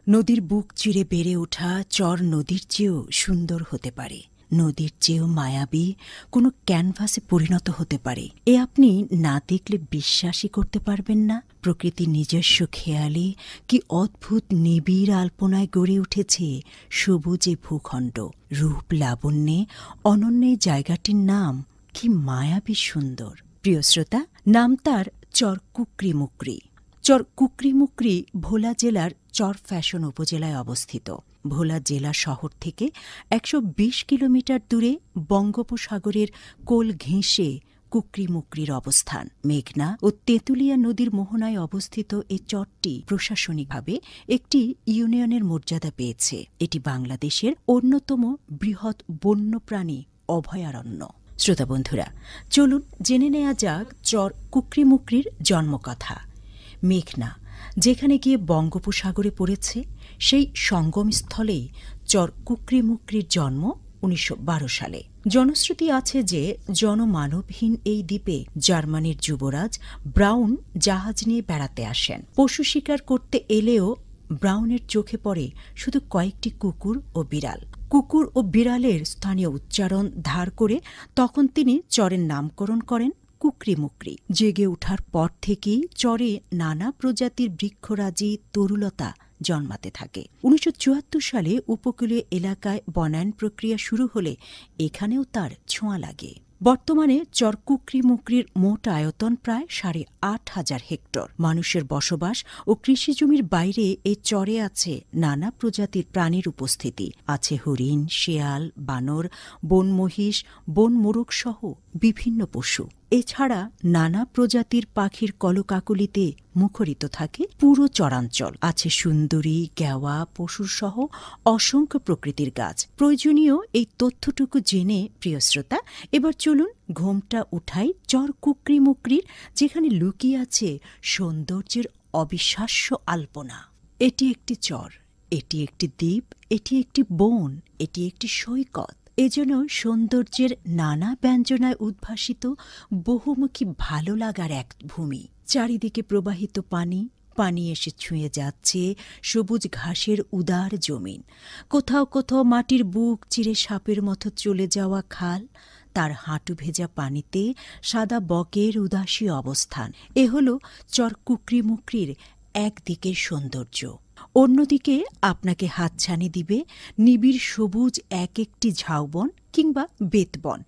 নদীর বুক চিরে বেড়ে ওঠা চর নদীর চেয়েও সুন্দর হতে পারে, নদীর চেয়েও মায়াবী কোনো ক্যানভাসে পরিণত হতে পারে। এ আপনি না দেখলে বিশ্বাসই করতে পারবেন না। প্রকৃতির নিজস্ব খেয়ালে কি অদ্ভুত নিবিড় আলপনায় গড়ে উঠেছে সবুজে ভূখণ্ড। রূপ লাবণ্যে অনন্য জায়গাটির নাম কি মায়াবী সুন্দর। প্রিয় শ্রোতা, নাম তার চর কুকরিমুকরি। চর কুকরিমুকরি ভোলা জেলার চরফ্যাশন উপজেলায় অবস্থিত। ভোলা জেলা শহর থেকে ১২০ কিলোমিটার দূরে বঙ্গোপসাগরের কোল ঘেঁষে কুকরিমুকরির অবস্থান। মেঘনা ও তেঁতুলিয়া নদীর মোহনায় অবস্থিত এই চরটি প্রশাসনিকভাবে একটি ইউনিয়নের মর্যাদা পেয়েছে। এটি বাংলাদেশের অন্যতম বৃহৎ বন্যপ্রাণী অভয়ারণ্য। শ্রোতা বন্ধুরা, চলুন জেনে নেওয়া যাক চর কুকরিমুকরির জন্মকথা। মেঘনা যেখানে গিয়ে বঙ্গোপসাগরে পড়েছে, সেই সঙ্গমস্থলেই চর কুকরিমুকরির জন্ম ১৯১২ সালে। জনশ্রুতি আছে যে জনমানবহীন এই দ্বীপে জার্মানির যুবরাজ ব্রাউন জাহাজ নিয়ে বেড়াতে আসেন। পশু শিকার করতে এলেও ব্রাউনের চোখে পড়ে শুধু কয়েকটি কুকুর ও বিড়াল। কুকুর ও বিড়ালের স্থানীয় উচ্চারণ ধার করে তখন তিনি চরের নামকরণ করেন কুকরিমুকরি। জেগে ওঠার পর থেকেই চরে নানা প্রজাতির বৃক্ষরাজি তরুলতা জন্মাতে থাকে। ১৯৭৪ সালে উপকূলীয় এলাকায় বনায়ন প্রক্রিয়া শুরু হলে এখানেও তার ছোঁয়া লাগে। বর্তমানে চর কুকরিমুকরির মোট আয়তন প্রায় ৮,৫০০ হেক্টর। মানুষের বসবাস ও কৃষিজমির বাইরে এই চরে আছে নানা প্রজাতির প্রাণীর উপস্থিতি। আছে হরিণ, শেয়াল, বানর, বন মহিষ, বন মোরগ সহ বিভিন্ন পশু। এছাড়া নানা প্রজাতির পাখির কলকাকলিতে মুখরিত থাকে পুরো চরাঞ্চল। আছে সুন্দরী, গেওয়া, পশুর সহ অসংখ্য প্রকৃতির গাছ। প্রয়োজনীয় এই তথ্যটুকু জেনে প্রিয় শ্রোতা, এবার চলুন ঘোমটা উঠাই চর কুকরিমুকরির, যেখানে লুকিয়ে আছে সৌন্দর্যের অবিশ্বাস্য আলপনা। এটি একটি চর, এটি একটি দ্বীপ, এটি একটি বন, এটি একটি সৈকত। এজন্য সৌন্দর্যের নানা ব্যঞ্জনায় উদ্ভাসিত বহুমুখী ভালো লাগার এক ভূমি। চারিদিকে প্রবাহিত পানি, পানি এসে ছুঁয়ে যাচ্ছে সবুজ ঘাসের উদার জমিন। কোথাও কোথাও মাটির বুক চিরে সাপের মতো চলে যাওয়া খাল, তার হাঁটু ভেজা পানিতে সাদা বকের উদাসী অবস্থান। এ হল চর কুকরিমুকরির একদিকের সৌন্দর্য। অন্যদিকে আপনাকে হাতছানি দিবে নিবিড় সবুজ এক একটি ঝাউবন কিংবা বেতবন।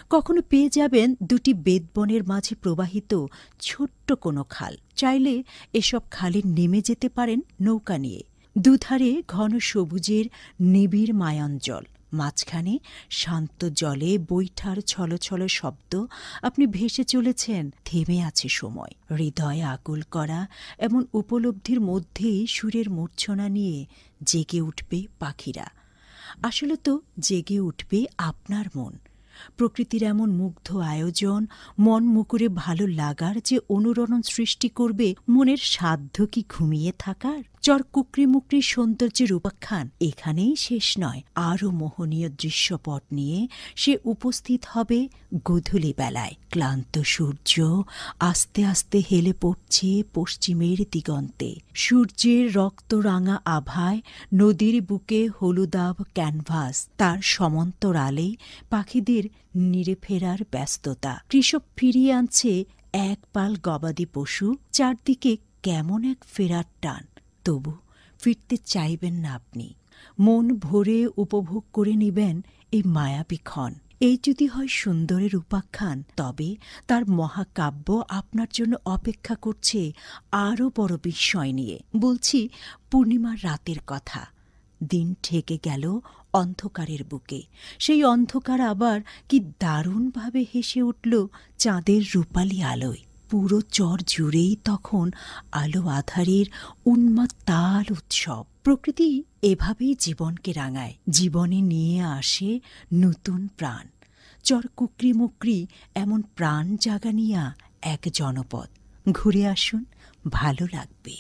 কখনো পেয়ে যাবেন দুটি বেতবনের মাঝে প্রবাহিত ছোট্ট কোনো খাল। চাইলে এসব খালে নেমে যেতে পারেন নৌকা নিয়ে। দুধারে ঘন সবুজের নিবিড় মায়াঞ্জল, মাঝখানে শান্ত জলে বৈঠার ছলছল শব্দ। আপনি ভেসে চলেছেন, থেমে আছে সময়। হৃদয়ে আকুল করা এমন উপলব্ধির মধ্যেই সুরের মূর্ছনা নিয়ে জেগে উঠবে পাখিরা। আসলে তো জেগে উঠবে আপনার মন। প্রকৃতির এমন মুগ্ধ আয়োজন মন মুকুরে ভালো লাগার যে অনুরণন সৃষ্টি করবে, মনের সাধ্য কি ঘুমিয়ে থাকার? চর কুকরিমুকরির সৌন্দর্যের উপাখ্যান এখানেই শেষ নয়। আরও মোহনীয় দৃশ্যপট নিয়ে সে উপস্থিত হবে গোধূলি বেলায়। ক্লান্ত সূর্য আস্তে আস্তে হেলে পড়ছে পশ্চিমের দিগন্তে। সূর্যের রক্তরাঙা আভায় নদীর বুকে হলুদাভ ক্যানভাস, তার সমান্তরালে পাখিদের নিরে ফেরার ব্যস্ততা। কৃষক ফিরিয়ে আনছে এক পাল গবাদি পশু। চারদিকে কেমন এক ফেরার টান, তবু ফিরতে চাইবেন না আপনি। মন ভরে উপভোগ করে নেবেন এই মায়াবী ক্ষণ। এই যদি হয় সুন্দরের উপাখ্যান, তবে তার মহাকাব্য আপনার জন্য অপেক্ষা করছে আরও বড় বিস্ময় নিয়ে। বলছি পূর্ণিমার রাতের কথা। দিন ঠেকে গেল অন্ধকারের বুকে। সেই অন্ধকার আবার কি দারুণভাবে হেসে উঠল চাঁদের রূপালী আলোয়। পুরো চর জুড়েই তখন আলো আঁধারের উন্মাত্তাল উৎসব। প্রকৃতি এভাবেই জীবনকে রাঙায়, জীবনে নিয়ে আসে নতুন প্রাণ। চর কুকরিমুকরি এমন প্রাণ জাগানিয়া এক জনপদ। ঘুরে আসুন, ভালো লাগবে।